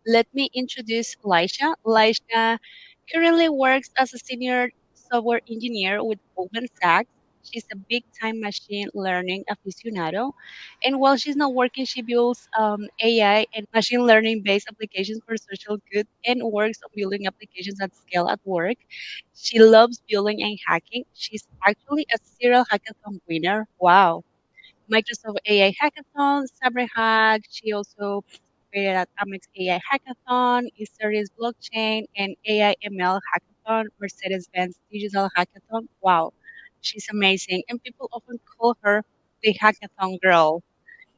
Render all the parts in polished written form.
Let me introduce Laisha. Laisha currently works as a senior software engineer with Goldman Sachs. She's a big time machine learning aficionado. And while she's not working, she builds AI and machine learning based applications for social good and works on building applications at scale at work. She loves building and hacking. She's actually a serial hackathon winner. Wow. Microsoft AI Hackathon, CyberHack. She also participated at Amex AI Hackathon, Ethereum Blockchain, and AI ML Hackathon, Mercedes-Benz Digital Hackathon. Wow, she's amazing. And people often call her the Hackathon Girl.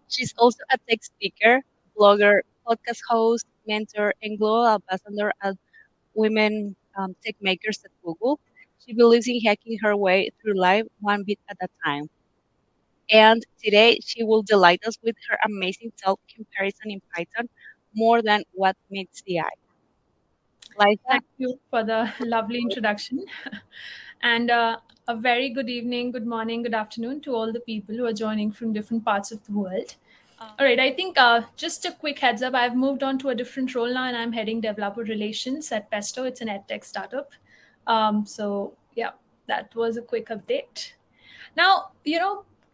She's also a tech speaker, blogger, podcast host, mentor, and global ambassador at Women Tech Makers at Google. She believes in hacking her way through life one bit at a time. And today she will delight us with her amazing self comparison in Python more than what meets the eye. Liza, Thank you for the lovely introduction. And a very good evening, good morning, good afternoon to all the people who are joining from different parts of the world. All right, I think just a quick heads up, I've moved on to a different role now and I'm heading developer relations at Pesto. It's an edtech startup. Yeah, that was a quick update. Now,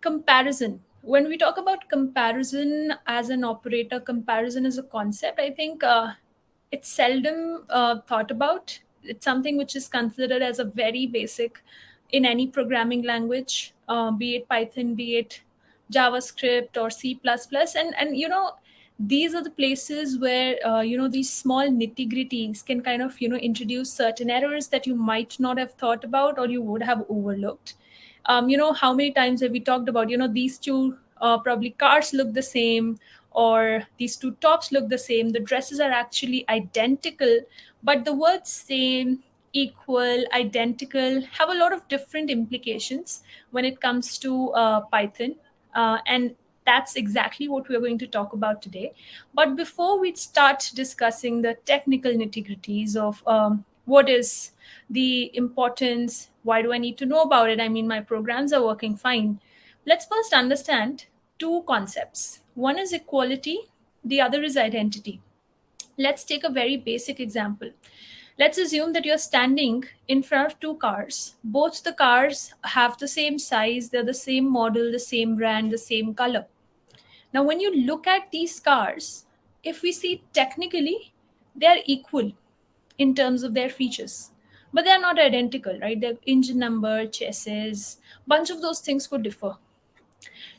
comparison. When we talk about comparison as an operator, comparison as a concept, I think it's seldom thought about. It's something which is considered as a very basic in any programming language, be it Python, be it JavaScript or C++. And these are the places where, these small nitty gritties can kind of, introduce certain errors that you might not have thought about or you would have overlooked. How many times have we talked about, these two probably cars look the same, or these two tops look the same, the dresses are actually identical, but the words same, equal, identical have a lot of different implications when it comes to Python. And that's exactly what we're going to talk about today. But before we start discussing the technical nitty gritties of what is the importance, why do I need to know about it? I mean, my programs are working fine. Let's first understand two concepts. One is equality, the other is identity. Let's take a very basic example. Let's assume that you're standing in front of two cars. Both the cars have the same size, they're the same model, the same brand, the same color. Now, when you look at these cars, if we see technically, they're equal in terms of their features, but they're not identical, right? Their engine number, chassis, bunch of those things could differ.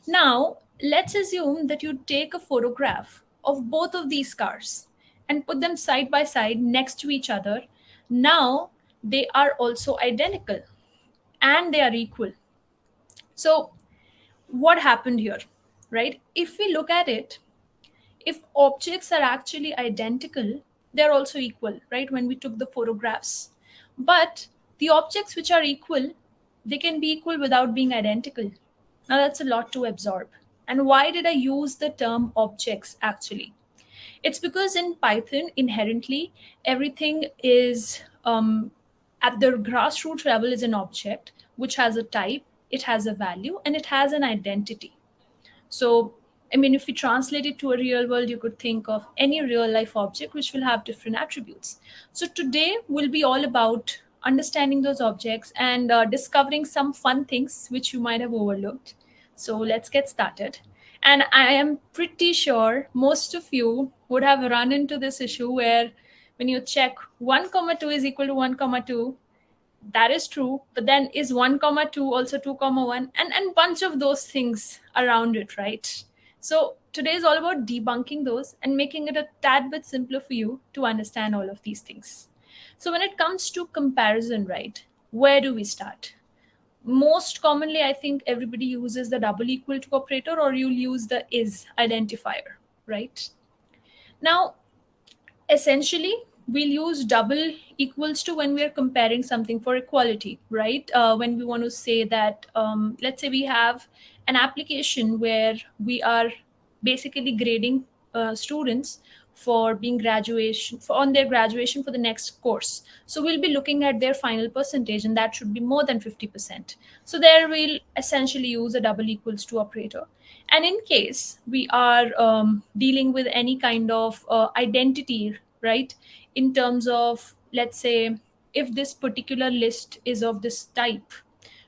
Now, let's assume that you take a photograph of both of these cars and put them side by side next to each other. Now, they are also identical and they are equal. So, what happened here, right? If we look at it, if objects are actually identical, they're also equal, right? When we took the photographs. But the objects which are equal, they can be equal without being identical. Now that's a lot to absorb. And why did I use the term objects actually? It's because in Python, inherently, everything is at the grassroots level is an object which has a type, it has a value, and it has an identity. So, I mean, if we translate it to a real world, you could think of any real life object which will have different attributes. So, today will be all about understanding those objects and discovering some fun things which you might have overlooked. So, let's get started. And I am pretty sure most of you would have run into this issue where when you check 1 comma 2 is equal to 1 comma 2, that is true, but then is 1 comma 2 also 2 comma 1, and bunch of those things around it, right? So today is all about debunking those and making it a tad bit simpler for you to understand all of these things. So when it comes to comparison, right, where do we start? Most commonly, I think everybody uses the double equal to operator, or you'll use the is identifier, right? Now, essentially, we'll use double equals to when we're comparing something for equality, right? When we want to say that, let's say we have an application where we are basically grading students for being graduation for on their graduation for the next course. So we'll be looking at their final percentage, and that should be more than 50%. So there we'll essentially use a double equals to operator. And in case we are dealing with any kind of identity, right, in terms of, let's say, if this particular list is of this type,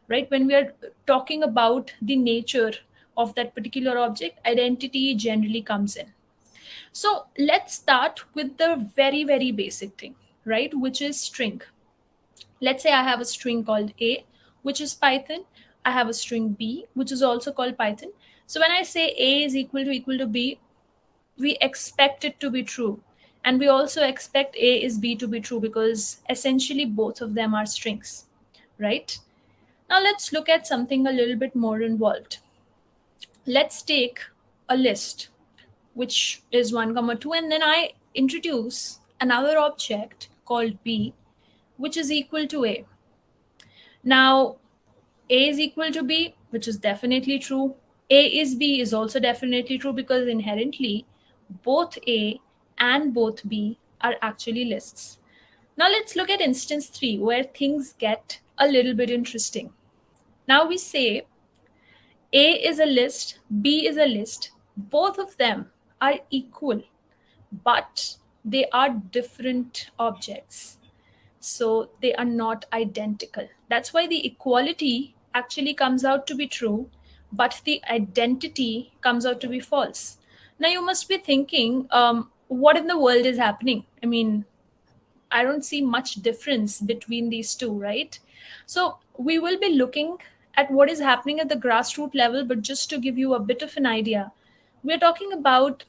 right, when we are talking about the nature of that particular object, identity generally comes in. So let's start with the very, very basic thing, right, which is string. Let's say I have a string called A, which is Python. I have a string B, which is also called Python. So when I say A is equal to B, we expect it to be true. And we also expect A is B to be true because essentially both of them are strings, right? Now let's look at something a little bit more involved. Let's take a list, which is 1 comma 2, and then I introduce another object called B, which is equal to A. Now A is equal to B, which is definitely true. A is B is also definitely true because inherently both A and both B are actually lists. Now let's look at instance 3, where things get a little bit interesting. Now we say A is a list, B is a list. Both of them are equal, but they are different objects. So they are not identical. That's why the equality actually comes out to be true, but the identity comes out to be false. Now you must be thinking, what in the world is happening? I mean, I don't see much difference between these two, right? So we will be looking at what is happening at the grassroots level, but just to give you a bit of an idea, we're talking about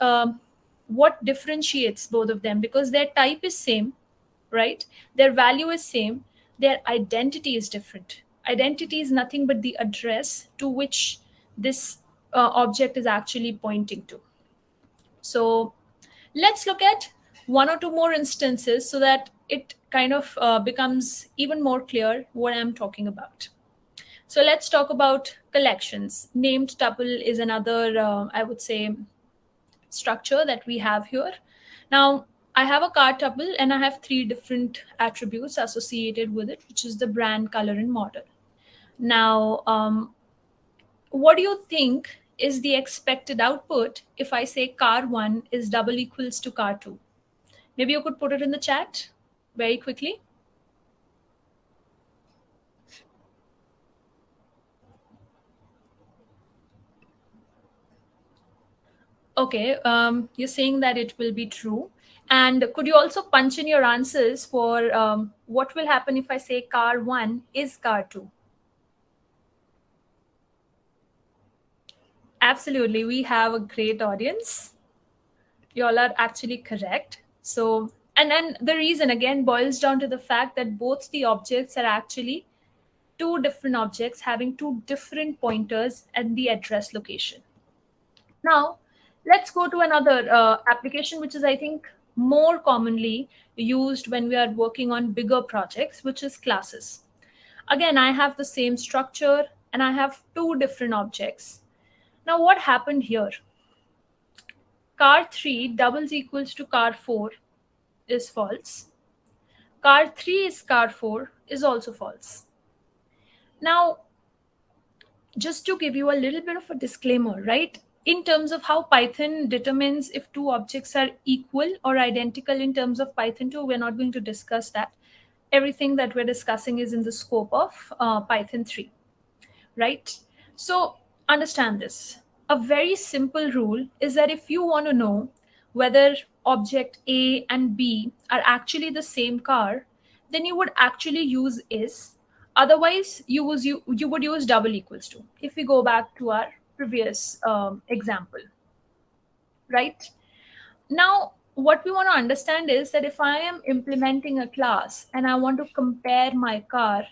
what differentiates both of them because their type is same, right? Their value is same, their identity is different. Identity is nothing but the address to which this object is actually pointing to. So let's look at one or two more instances so that it kind of becomes even more clear what I'm talking about. So let's talk about collections. Named tuple is another, I would say, structure that we have here. Now, I have a car tuple and I have three different attributes associated with it, which is the brand, color, and model. Now, what do you think is the expected output if I say car 1 is double equals to car 2? Maybe you could put it in the chat very quickly. Okay, you're saying that it will be true. And could you also punch in your answers for what will happen if I say car 1 is car 2? Absolutely, we have a great audience. You all are actually correct. So, and then the reason again boils down to the fact that both the objects are actually two different objects having two different pointers at the address location. Now, let's go to another application, which is, I think, more commonly used when we are working on bigger projects, which is classes. Again, I have the same structure and I have two different objects. Now, what happened here? Car 3 doubles equals to car 4 is false. Car 3 is car 4 is also false. Now, just to give you a little bit of a disclaimer, right? In terms of how Python determines if two objects are equal or identical in terms of Python 2, we're not going to discuss that. Everything that we're discussing is in the scope of Python 3, right? So understand this. A very simple rule is that if you want to know whether object A and B are actually the same car, then you would actually use is. Otherwise, you would use double equals to. If we go back to our previous example, right? Now, what we want to understand is that if I am implementing a class and I want to compare my car,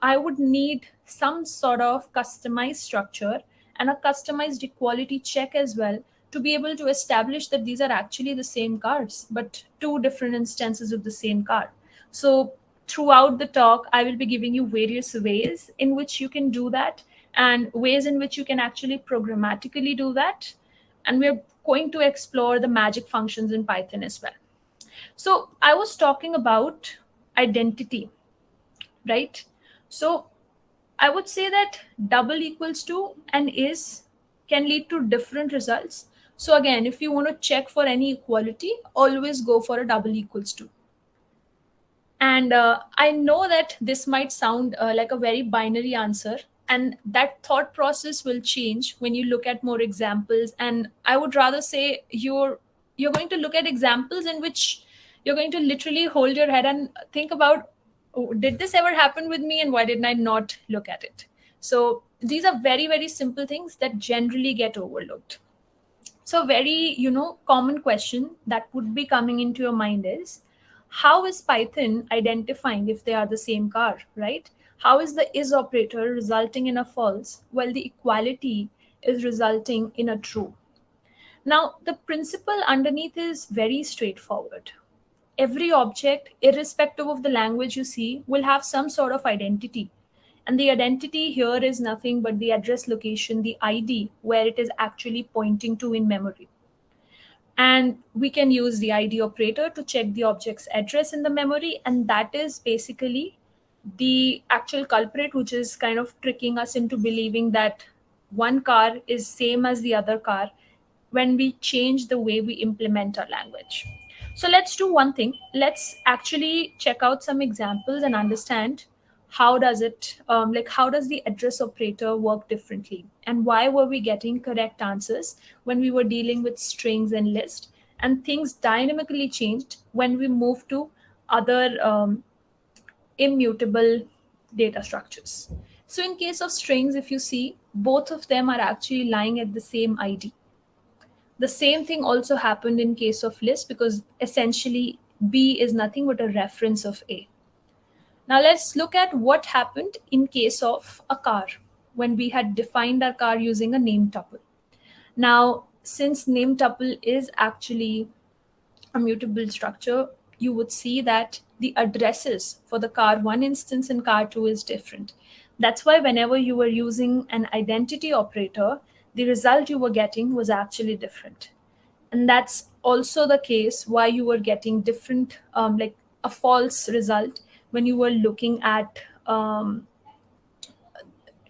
I would need some sort of customized structure and a customized equality check as well to be able to establish that these are actually the same cars, but two different instances of the same car. So throughout the talk, I will be giving you various ways in which you can do that and ways in which you can actually programmatically do that. And we're going to explore the magic functions in Python as well. So I was talking about identity, right? So I would say that double equals to and is can lead to different results. So again, if you want to check for any equality, always go for a double equals to. And I know that this might sound like a very binary answer, and that thought process will change when you look at more examples. And I would rather say you're going to look at examples in which you're going to literally hold your head and think about, oh, did this ever happen with me, and why didn't I not look at it? So these are very, very simple things that generally get overlooked. So very, common question that would be coming into your mind is, how is Python identifying if they are the same car, right? How is the is operator resulting in a false while the equality is resulting in a true? Now, the principle underneath is very straightforward. Every object, irrespective of the language you see, will have some sort of identity. And the identity here is nothing but the address location, the ID, where it is actually pointing to in memory. And we can use the id operator to check the object's address in the memory, and that is basically the actual culprit, which is kind of tricking us into believing that one car is same as the other car when we change the way we implement our language. So let's do one thing. Let's actually check out some examples and understand how does it how does the address operator work differently, and why were we getting correct answers when we were dealing with strings and list, and things dynamically changed when we moved to other immutable data structures. So in case of strings, if you see, both of them are actually lying at the same id. The same thing also happened in case of list, because essentially b is nothing but a reference of a. Now let's look at what happened in case of a car when we had defined our car using a name tuple. Now, since name tuple is actually a mutable structure, you would see that the addresses for the car 1 instance and car 2 is different. That's why whenever you were using an identity operator, the result you were getting was actually different. And that's also the case why you were getting different, like a false result when you were looking at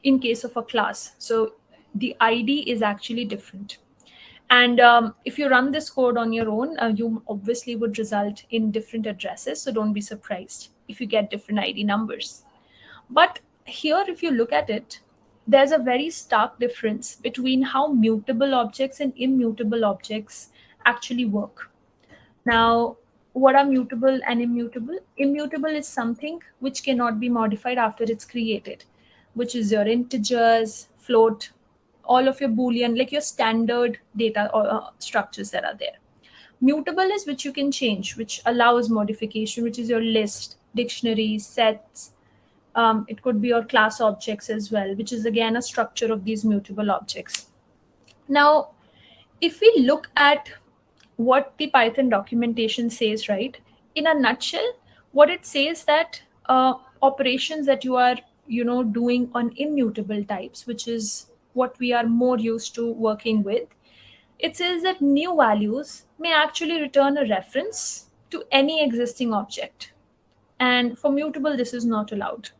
in case of a class. So the id is actually different. And if you run this code on your own, you obviously would result in different addresses. So don't be surprised if you get different ID numbers. But here, if you look at it, there's a very stark difference between how mutable objects and immutable objects actually work. Now, what are mutable and immutable? Immutable is something which cannot be modified after it's created, which is your integers, float, all of your Boolean, like your standard data or structures that are there. Mutable is which you can change, which allows modification, which is your list, dictionary, sets. It could be your class objects as well, which is again a structure of these mutable objects. Now, if we look at what the Python documentation says, right, in a nutshell, what it says that operations that you are, doing on immutable types, which is what we are more used to working with, it says that new values may actually return a reference to any existing object. And for mutable, this is not allowed.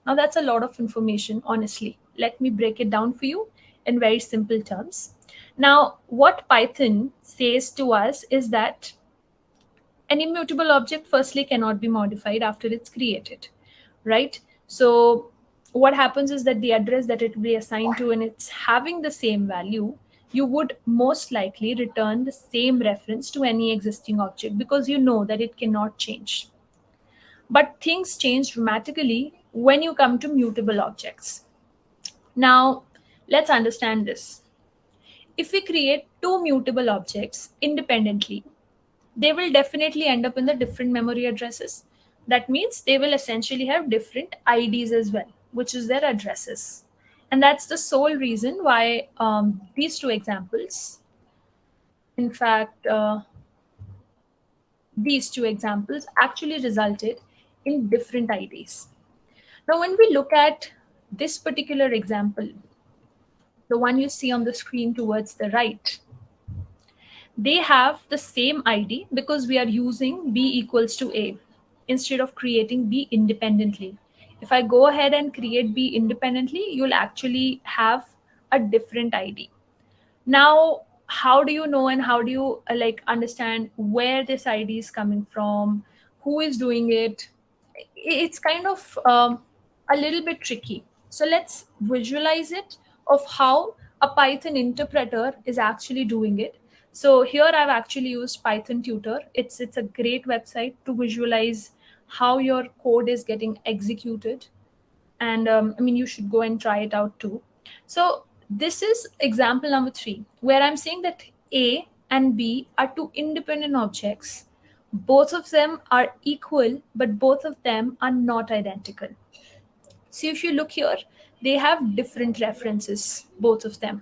Now, that's a lot of information, honestly. Let me break it down for you in very simple terms. Now, what Python says to us is that an immutable object, firstly, cannot be modified after it's created, right? So, what happens is that the address that it will be assigned to, and it's having the same value, you would most likely return the same reference to any existing object because you know that it cannot change. But things change dramatically when you come to mutable objects. Now, let's understand this. If we create two mutable objects independently, they will definitely end up in the different memory addresses. That means they will essentially have different IDs as well, which is their addresses. And that's the sole reason why these two examples, in fact, these two examples actually resulted in different IDs. Now, when we look at this particular example, the one you see on the screen towards the right, They have the same ID because we are using b equals to a instead of creating b independently. If I go ahead and create b independently, you'll actually have a different ID. Now, how do you know and how do you like understand where this ID is coming from, who is doing it? It's kind of a little bit tricky. So let's visualize it of how a Python interpreter is actually doing it. So here I've actually used Python Tutor. It's a great website to visualize how your code is getting executed. And I mean, you should go and try it out too. So this is example number 3, where I'm saying that a and b are two independent objects. Both of them are equal, but both of them are not identical. So if you look here, they have different references, both of them.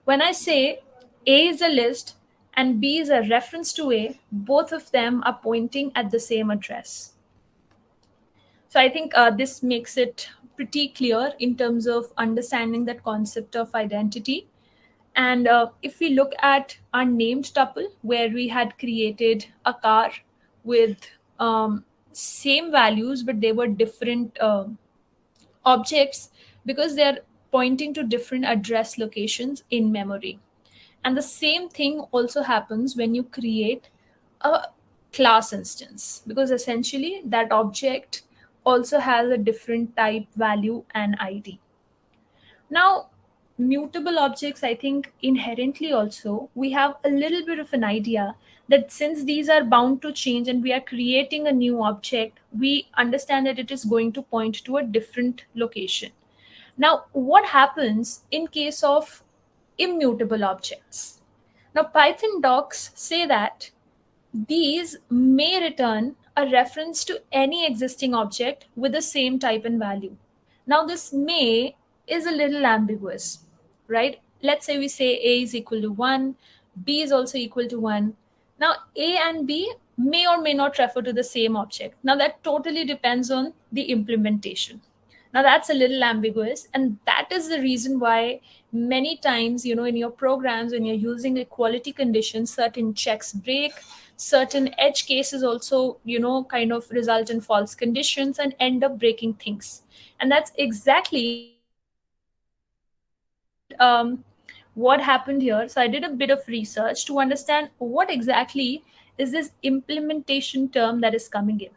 When I say a is a list and b is a reference to a, both of them are pointing at the same address. So I think this makes it pretty clear in terms of understanding that concept of identity. And if we look at our named tuple, where we had created a car with same values, but they were different objects because they're pointing to different address locations in memory. And the same thing also happens when you create a class instance, because essentially that object also has a different type, value, and ID. Now, mutable objects, I think inherently also we have a little bit of an idea that since these are bound to change and we are creating a new object, we understand that it is going to point to a different location. Now, what happens in case of immutable objects? Now, Python docs say that these may return a reference to any existing object with the same type and value. Now, this may is a little ambiguous, right? Let's say we say A is equal to 1, B is also equal to 1. Now, A and B may or may not refer to the same object. Now, that totally depends on the implementation. Now, that's a little ambiguous, and that is the reason why many times, in your programs, when you're using equality conditions, certain checks break, certain edge cases also, kind of result in false conditions and end up breaking things. And that's exactly what happened here. So I did a bit of research to understand what exactly is this implementation term that is coming in.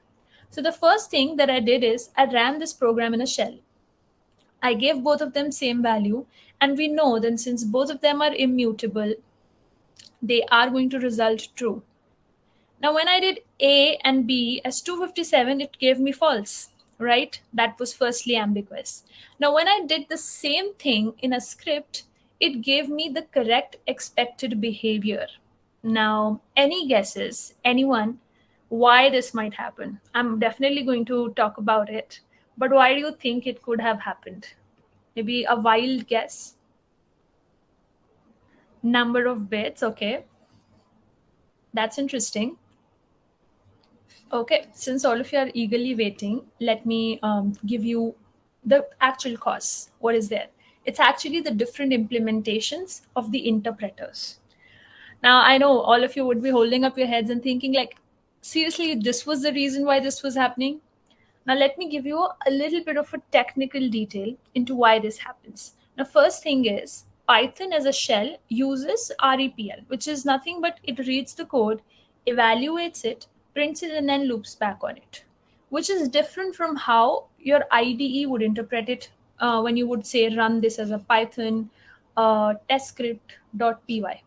So the first thing that I did is I ran this program in a shell. I gave both of them same value, and we know that since both of them are immutable, they are going to result true. Now, when I did A and B as 257, it gave me false, right? That was firstly ambiguous. Now, when I did the same thing in a script, it gave me the correct expected behavior. Now, any guesses, anyone, why this might happen? I'm definitely going to talk about it, but why do you think it could have happened? Maybe a wild guess. Number of bits, okay. That's interesting. Okay, since all of you are eagerly waiting, let me give you the actual cause. What is there? It's actually the different implementations of the interpreters. Now, I know all of you would be holding up your heads and thinking, like, seriously, this was the reason why this was happening? Now, let me give you a little bit of a technical detail into why this happens. Now, first thing is Python as a shell uses REPL, which is nothing but it reads the code, evaluates it, prints it, and then loops back on it, which is different from how your IDE would interpret it when you would say run this as a Python test script.py,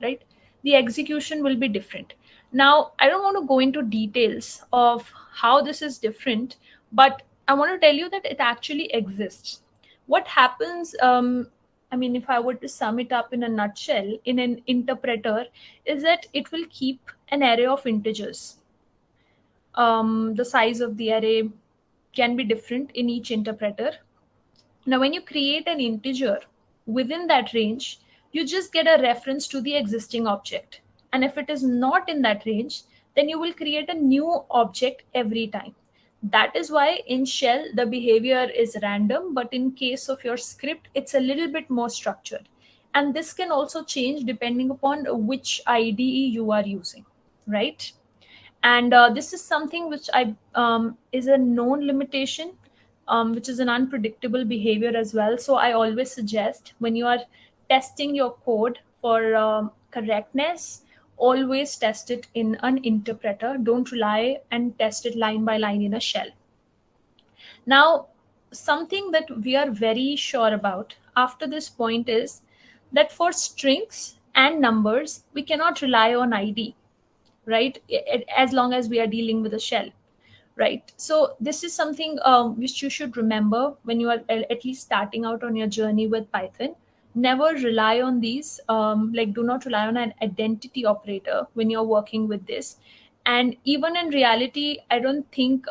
right? The execution will be different. Now, I don't want to go into details of how this is different, but I want to tell you that it actually exists. What happens, I mean, if I were to sum it up in a nutshell, in an interpreter, is that it will keep an array of integers. The size of the array can be different in each interpreter. Now, when you create an integer within that range, you just get a reference to the existing object. And if it is not in that range, then you will create a new object every time. That is why in shell, the behavior is random, but in case of your script, it's a little bit more structured. And this can also change depending upon which IDE you are using, right? And this is something which I is a known limitation, which is an unpredictable behavior as well. So I always suggest, when you are testing your code for correctness, always test it in an interpreter. Don't rely and test it line by line in a shell. Now, something that we are very sure about after this point is that for strings and numbers, we cannot rely on ID, right? As long as we are dealing with a shell, right? So this is something which you should remember when you are at least starting out on your journey with Python. Never rely on these, like do not rely on an identity operator when you're working with this. And even in reality, I don't think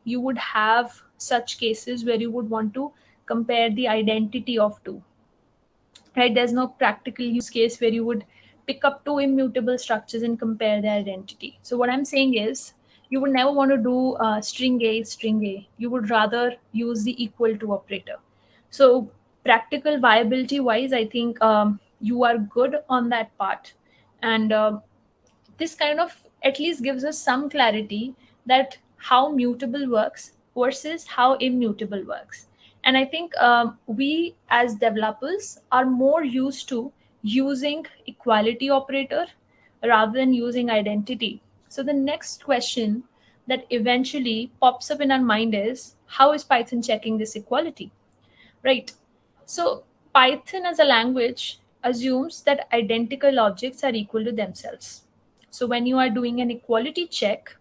you would have such cases where you would want to compare the identity of two, right? There's no practical use case where you would pick up two immutable structures and compare their identity. So what I'm saying is, you would never want to do string a. You would rather use the equal to operator. So practical viability wise, I think you are good on that part. And this kind of at least gives us some clarity that how mutable works versus how immutable works. And I think we as developers are more used to using equality operator rather than using identity. So the next question that eventually pops up in our mind is, how is Python checking this equality, right? So Python as a language assumes that identical objects are equal to themselves. So when you are doing an equality check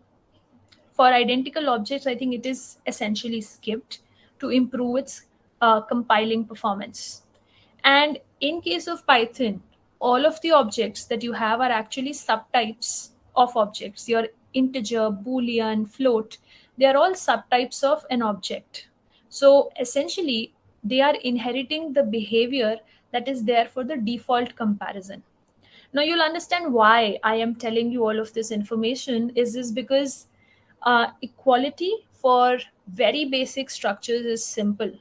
for identical objects, I think it is essentially skipped to improve its compiling performance. And in case of Python, all of the objects that you have are actually subtypes of objects. Your integer, boolean, float, they are all subtypes of an object. So essentially, they are inheriting the behavior that is there for the default comparison. Now you'll understand why I am telling you all of this information. Is this because equality for very basic structures is simple.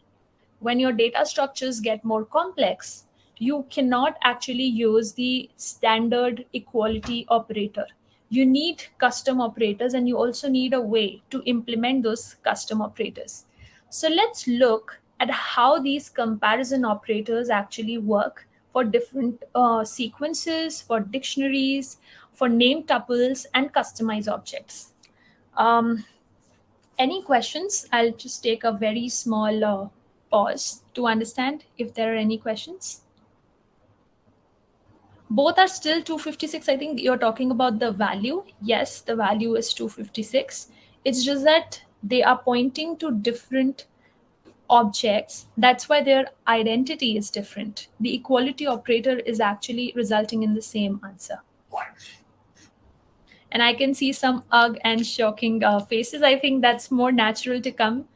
When your data structures get more complex, you cannot actually use the standard equality operator. You need custom operators, and you also need a way to implement those custom operators. So let's look at how these comparison operators actually work for different sequences, for dictionaries, for name tuples, and customized objects. Um, any questions? I'll just take a very small pause to understand if there are any questions. Both are still 256. I think you're talking about the value. Yes, the value is 256. It's just that they are pointing to different objects. That's why their identity is different. The equality operator is actually resulting in the same answer. And I can see some ugh and shocking faces. I think that's more natural to come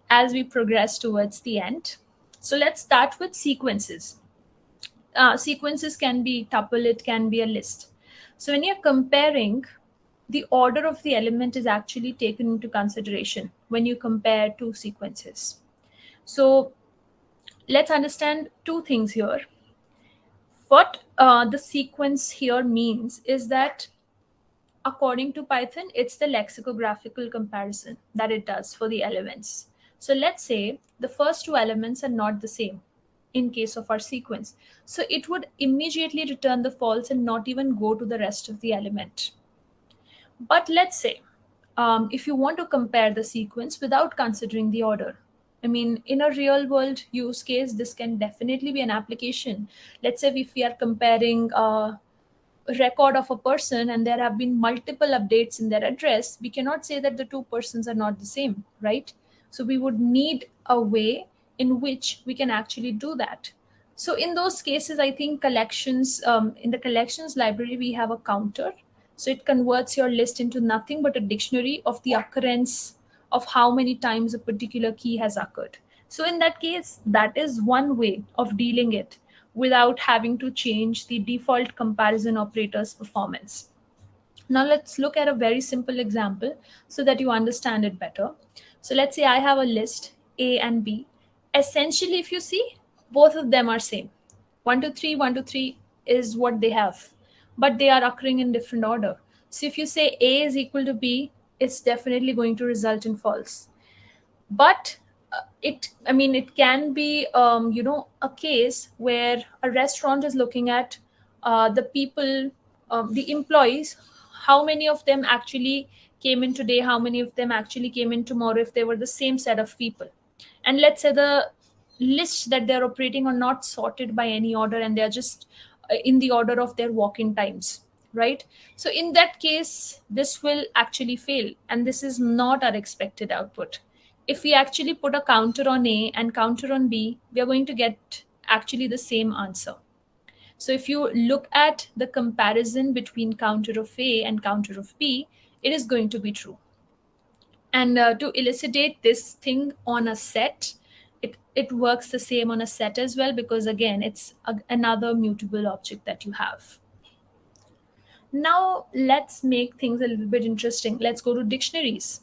as we progress towards the end. So let's start with sequences. Sequences can be tuple, it can be a list. So when you're comparing, the order of the element is actually taken into consideration when you compare two sequences. So let's understand two things here. What the sequence here means is that, according to Python, it's the lexicographical comparison that it does for the elements. So let's say the first two elements are not the same in case of our sequence. So it would immediately return the false and not even go to the rest of the element. But let's say if you want to compare the sequence without considering the order, I mean, in a real world use case, this can definitely be an application. Let's say if we are comparing record of a person and there have been multiple updates in their address, we cannot say that the two persons are not the same, right? So we would need a way in which we can actually do that. So in those cases, I think collections, in the collections library, we have a counter. So it converts your list into nothing but a dictionary of the occurrence of how many times a particular key has occurred. So in that case, that is one way of dealing it without having to change the default comparison operator's performance. Now let's look at a very simple example so that you understand it better. So let's say I have a list A and B. Essentially, if you see, both of them are same. 1 to 3, 1 to 3 is what they have, but they are occurring in different order. So if you say A is equal to B, it's definitely going to result in false. But it can be a case where a restaurant is looking at the people, the employees, how many of them actually came in today, how many of them actually came in tomorrow, if they were the same set of people. And let's say the lists that they're operating are not sorted by any order, and they're just in the order of their walk-in times, right? So in that case, this will actually fail, and this is not our expected output. If we actually put a counter on A and counter on B, we are going to get actually the same answer. So if you look at the comparison between counter of A and counter of B, it is going to be true. And to elucidate this thing on a set, it works the same on a set as well, because again, it's another mutable object that you have. Now let's make things a little bit interesting. Let's go to dictionaries.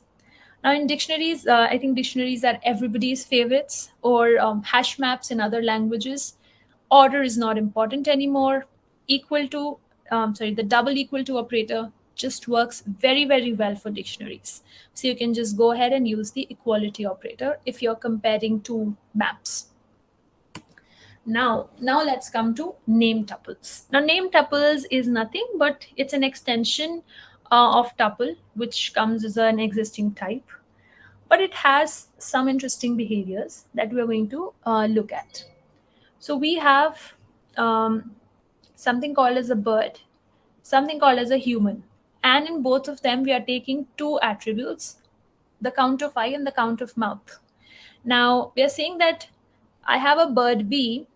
Now, in dictionaries, I think dictionaries are everybody's favorites, or hash maps in other languages. Order is not important anymore. Equal to, the double equal to operator just works very, very well for dictionaries. So you can just go ahead and use the equality operator if you're comparing two maps. Now let's come to name tuples. Now, name tuples is nothing but it's an extension of tuple, which comes as an existing type, but it has some interesting behaviors that we're going to look at. So we have um, something called as a bird, something called as a human, and in both of them we are taking two attributes, the count of eye and the count of mouth. Now we are saying that I have a bird B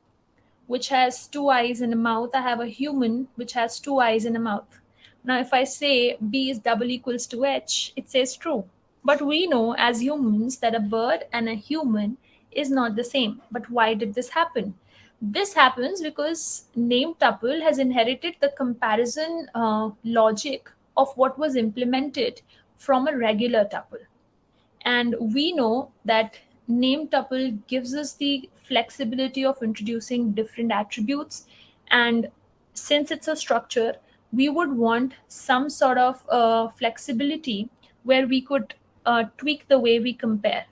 which has two eyes and a mouth. I have a human which has two eyes and a mouth. Now, if I say B is double equals to H, it says true. But we know as humans that a bird and a human is not the same. But why did this happen? This happens because name tuple has inherited the comparison logic of what was implemented from a regular tuple. And we know that name tuple gives us the flexibility of introducing different attributes. And since it's a structure, we would want some sort of flexibility where we could tweak the way we compare,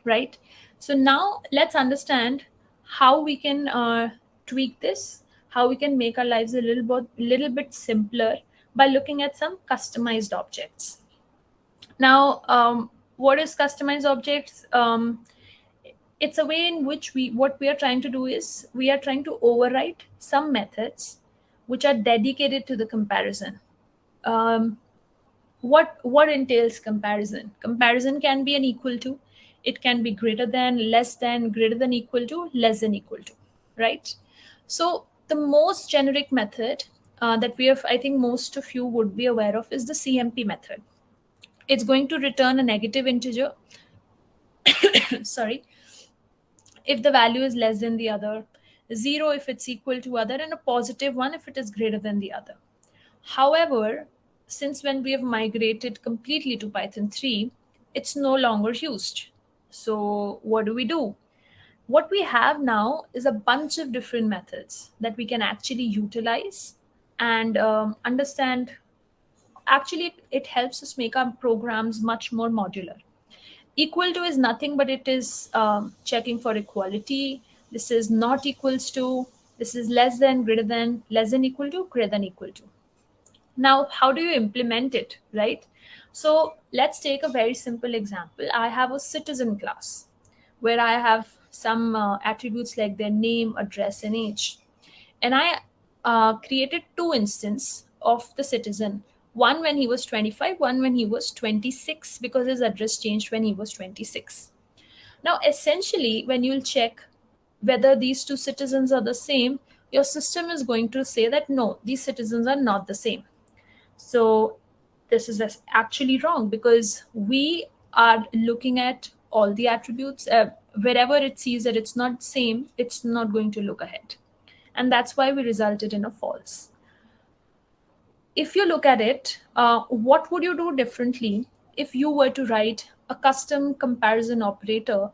right? So now let's understand how we can tweak this, how we can make our lives a little bit simpler by looking at some customized objects. Now, what is customized objects? It's a way in which what we are trying to do is we are trying to overwrite some methods which are dedicated to the comparison. Um, what entails comparison? Comparison can be an equal to, it can be greater than, less than, greater than equal to, less than equal to, right? So the most generic method that we have, I think most of you would be aware of, is the CMP method. It's going to return a negative integer, sorry, if the value is less than the other, 0 if it's equal to other, and a positive 1 if it is greater than the other. However, since when we have migrated completely to Python 3, it's no longer used. So what do we do? What we have now is a bunch of different methods that we can actually utilize and understand. Actually, it helps us make our programs much more modular. Equal to is nothing but it is checking for equality. This is not equals to, this is less than, greater than, less than equal to, greater than equal to. Now, how do you implement it, right? So let's take a very simple example. I have a citizen class where I have some attributes like their name, address, and age. And I created two instances of the citizen. One when he was 25, one when he was 26, because his address changed when he was 26. Now, essentially, when you'll check whether these two citizens are the same, your system is going to say that no, these citizens are not the same. So this is actually wrong, because we are looking at all the attributes. Wherever it sees that it's not same, it's not going to look ahead. And that's why we resulted in a false. If you look at it, what would you do differently if you were to write a custom comparison operator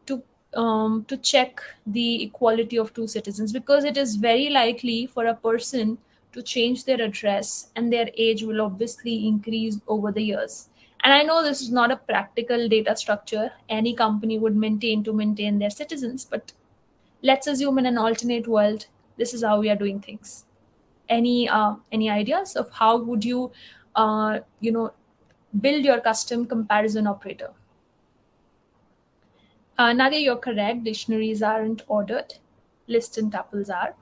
to to check the equality of two citizens, because it is very likely for a person to change their address and their age will obviously increase over the years. And I know this is not a practical data structure any company would maintain to maintain their citizens, but let's assume in an alternate world, this is how we are doing things. Any ideas of how would you, build your custom comparison operator? Nadia, you're correct. Dictionaries aren't ordered. List and tuples are.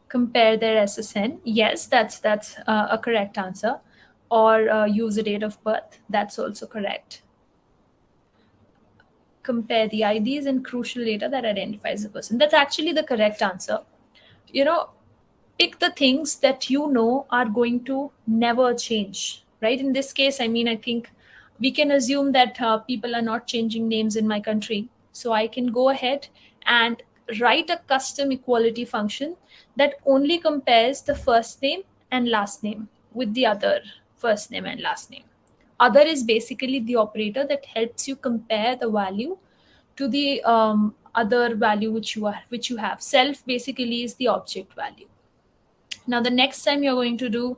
Compare their SSN. Yes, that's a correct answer. Or use a date of birth. That's also correct. Compare the IDs and crucial data that identifies the person. That's actually the correct answer. You know, pick the things that you know are going to never change, right? In this case, I mean, I think we can assume that people are not changing names in my country, so I can go ahead and write a custom equality function that only compares the first name and last name with the other first name and last name. Other is basically the operator that helps you compare the value to the other value which you have. Self basically is the object value. Now, the next time you're going to do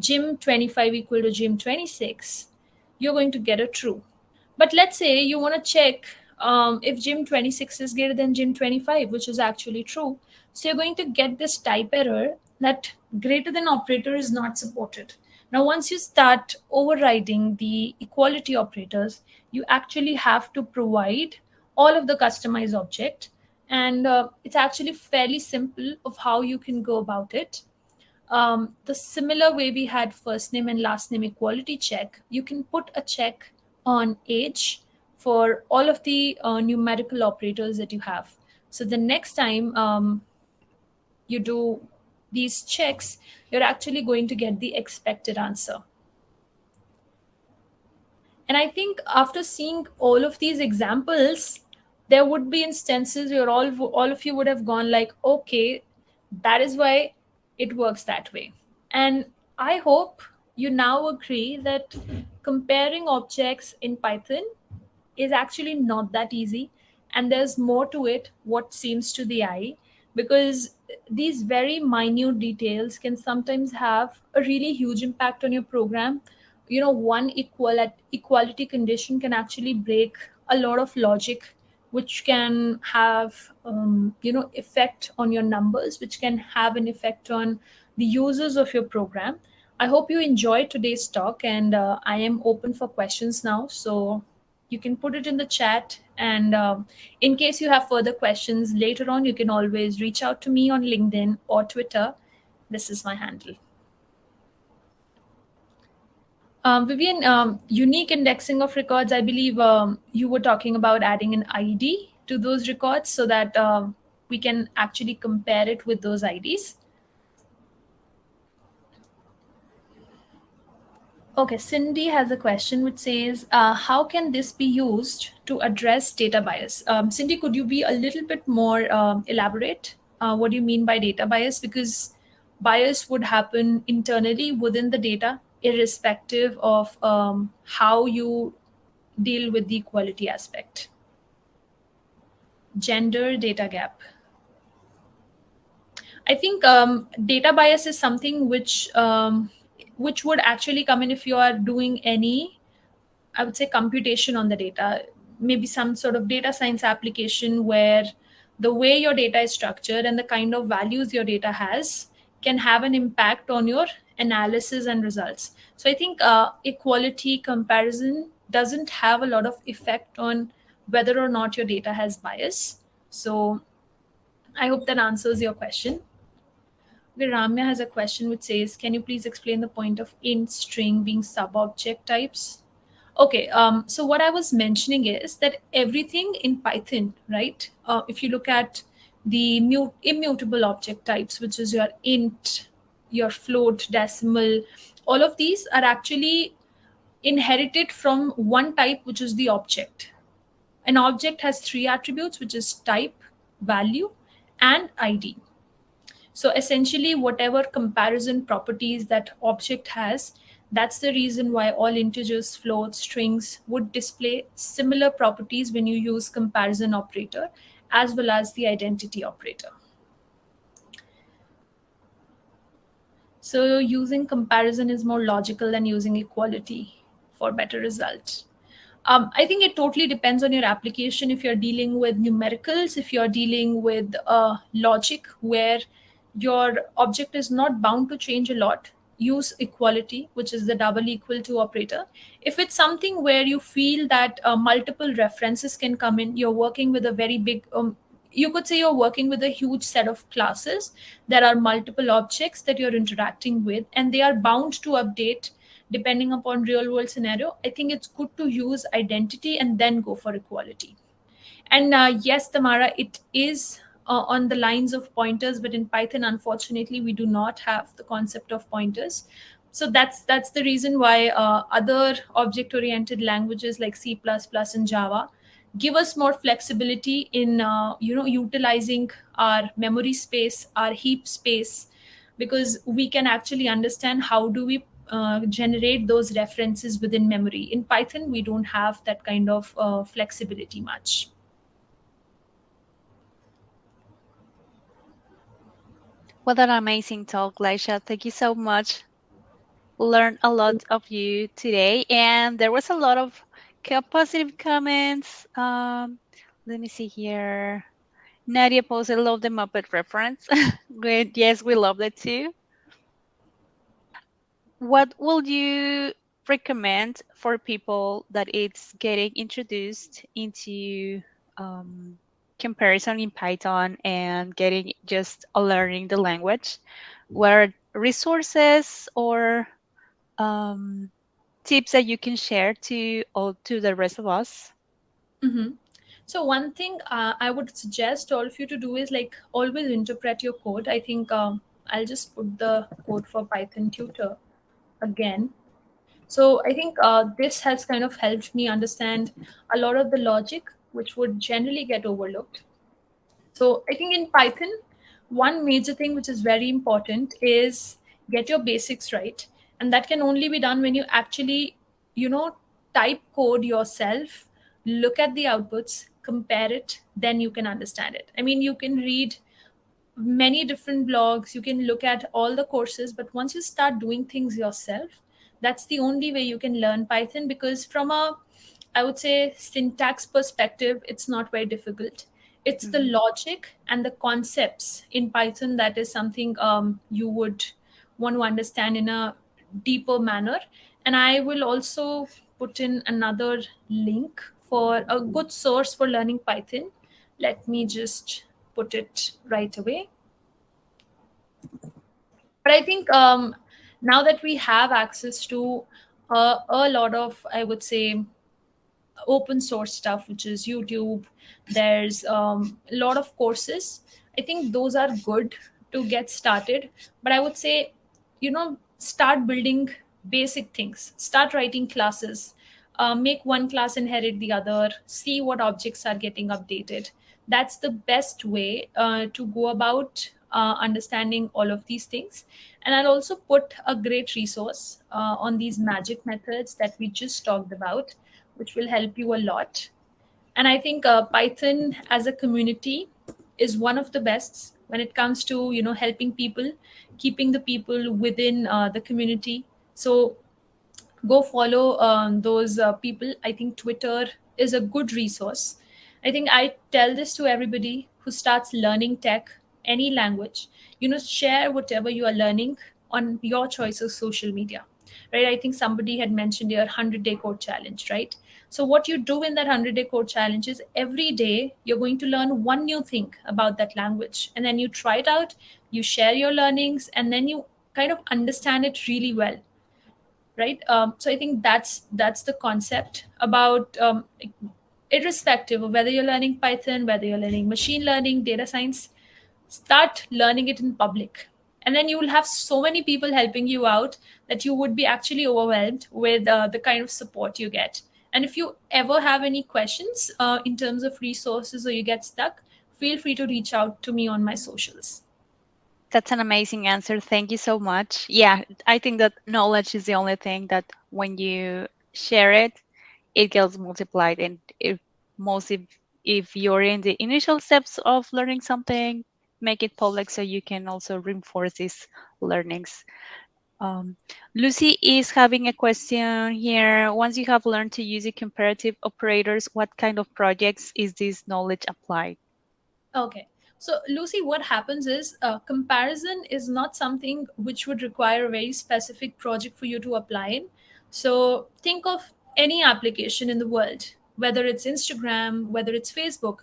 gym 25 equal to gym 26, you're going to get a true. But let's say you want to check if gym 26 is greater than gym 25, which is actually true. So you're going to get this type error that greater than operator is not supported. Now, once you start overriding the equality operators, you actually have to provide all of the customized object. And it's actually fairly simple of how you can go about it. The similar way we had first name and last name equality check, you can put a check on age for all of the numerical operators that you have. So the next time you do these checks, you're actually going to get the expected answer. And I think after seeing all of these examples, there would be instances where all of you would have gone like, okay, that is why it works that way. And I hope you now agree that comparing objects in Python is actually not that easy, and there's more to it what seems to the eye, because these very minute details can sometimes have a really huge impact on your program. One equality condition can actually break a lot of logic, which can have effect on your numbers, which can have an effect on the users of your program. I hope you enjoyed today's talk, and I am open for questions now. So you can put it in the chat, and in case you have further questions later on, you can always reach out to me on LinkedIn or Twitter. This is my handle. Vivian, unique indexing of records, I believe you were talking about adding an ID to those records so that we can actually compare it with those IDs. Okay, Cindy has a question which says, how can this be used to address data bias? Cindy, could you be a little bit more elaborate? What do you mean by data bias? Because bias would happen internally within the data, irrespective of how you deal with the equality aspect. Gender data gap. I think data bias is something which would actually come in if you are doing any, I would say, computation on the data, maybe some sort of data science application where the way your data is structured and the kind of values your data has can have an impact on your analysis and results. So I think equality comparison doesn't have a lot of effect on whether or not your data has bias. So I hope that answers your question. Ramya has a question which says, can you please explain the point of int string being sub-object types? Okay, so what I was mentioning is that everything in Python, right? If you look at the immutable object types, which is your int, your float, decimal, all of these are actually inherited from one type, which is the object. An object has three attributes, which is type, value, and ID. So essentially, whatever comparison properties that object has, That's the reason why all integers, floats, strings would display similar properties when you use comparison operator as well as the identity operator. So using comparison is more logical than using equality for better results. I think it totally depends on your application. If you're dealing with numericals, if you're dealing with logic where your object is not bound to change a lot, use equality, which is the double equal to operator. If it's something where you feel that multiple references can come in, you're working with a very big you could say you're working with a huge set of classes. There are multiple objects that you're interacting with, and they are bound to update depending upon real world scenario. I think it's good to use identity and then go for equality. And yes, Tamara, it is on the lines of pointers, but in Python, unfortunately, we do not have the concept of pointers. So that's the reason why other object-oriented languages like C++ and Java give us more flexibility in utilizing our memory space, our heap space, because we can actually understand how do we generate those references within memory. In Python, we don't have that kind of flexibility much. What an amazing talk, Laisha. Thank you so much. Learned a lot of you today, and there was a lot of positive comments. Let me see here. Nadia posted, "Love the Muppet reference." Good. Yes, we love that too. What will you recommend for people that it's getting introduced into um, comparison in Python and getting just learning the language? What are resources or um, tips that you can share to all to the rest of us? Mhm. So one thing I would suggest all of you to do is like always interpret your code. I think I'll just put the code for Python tutor again. So I think this has kind of helped me understand a lot of the logic which would generally get overlooked. So I think in Python, one major thing which is very important is get your basics right. And that can only be done when you actually, you know, type code yourself, look at the outputs, compare it, then you can understand it. I mean, you can read many different blogs, you can look at all the courses, but once you start doing things yourself, that's the only way you can learn Python. Because from a, I would say, syntax perspective, it's not very difficult. It's the Mhm. logic and the concepts in Python that is something you would want to understand in a deeper manner. And I will also put in another link for a good source for learning Python. Let me just put it right away. But I think now that we have access to a lot of, I would say, open source stuff, which is YouTube. There's a lot of courses. I think those are good to get started. But I would say, start building basic things, start writing classes, make one class inherit the other, see what objects are getting updated. That's the best way to go about understanding all of these things. And I'll also put a great resource on these magic methods that we just talked about, which will help you a lot. And I think Python as a community is one of the best when it comes to helping people, keeping the people within the community. So go follow those people. I think Twitter is a good resource. I think I tell this to everybody who starts learning tech, any language. Share whatever you are learning on your choice of social media, right? I think somebody had mentioned your 100-day code challenge, right? So what you do in that 100-day code challenge is every day you're going to learn one new thing about that language, and then you try it out, you share your learnings, and then you kind of understand it really well, right? So I think that's the concept about irrespective of whether you're learning Python, whether you're learning machine learning, data science, start learning it in public, and then you will have so many people helping you out that you would be actually overwhelmed with the kind of support you get. And if you ever have any questions in terms of resources or you get stuck, feel free to reach out to me on my socials. That's an amazing answer. Thank you so much. Yeah, I think that knowledge is the only thing that when you share it, it gets multiplied. And if you're in the initial steps of learning something, make it public so you can also reinforce these learnings. Um, Lucy is having a question here. Once you have learned to use the comparative operators, what kind of projects is this knowledge applied? Okay. So, Lucy, what happens is comparison is not something which would require a very specific project for you to apply in. So, think of any application in the world, whether it's Instagram, whether it's Facebook.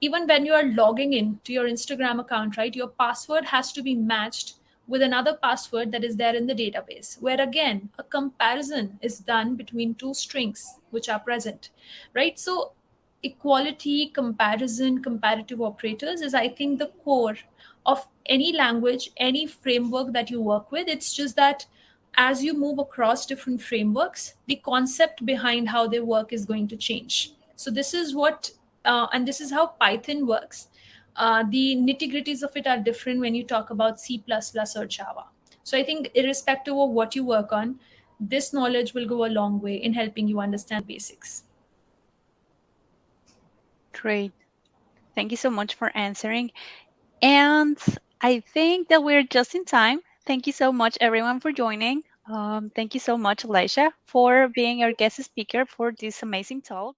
Even when you are logging in to your Instagram account, right, your password has to be matched with another password that is there in the database, where again, a comparison is done between two strings which are present, right? So, equality, comparison, comparative operators is, I think, the core of any language, any framework that you work with. It's just that as you move across different frameworks, the concept behind how they work is going to change. So, this is what, and this is how Python works. The nitty gritties of it are different when you talk about C++ or Java. So, I think, irrespective of what you work on, this knowledge will go a long way in helping you understand basics. Great. Thank you so much for answering. And I think that we're just in time. Thank you so much, everyone, for joining. Thank you so much, Laisha, for being our guest speaker for this amazing talk.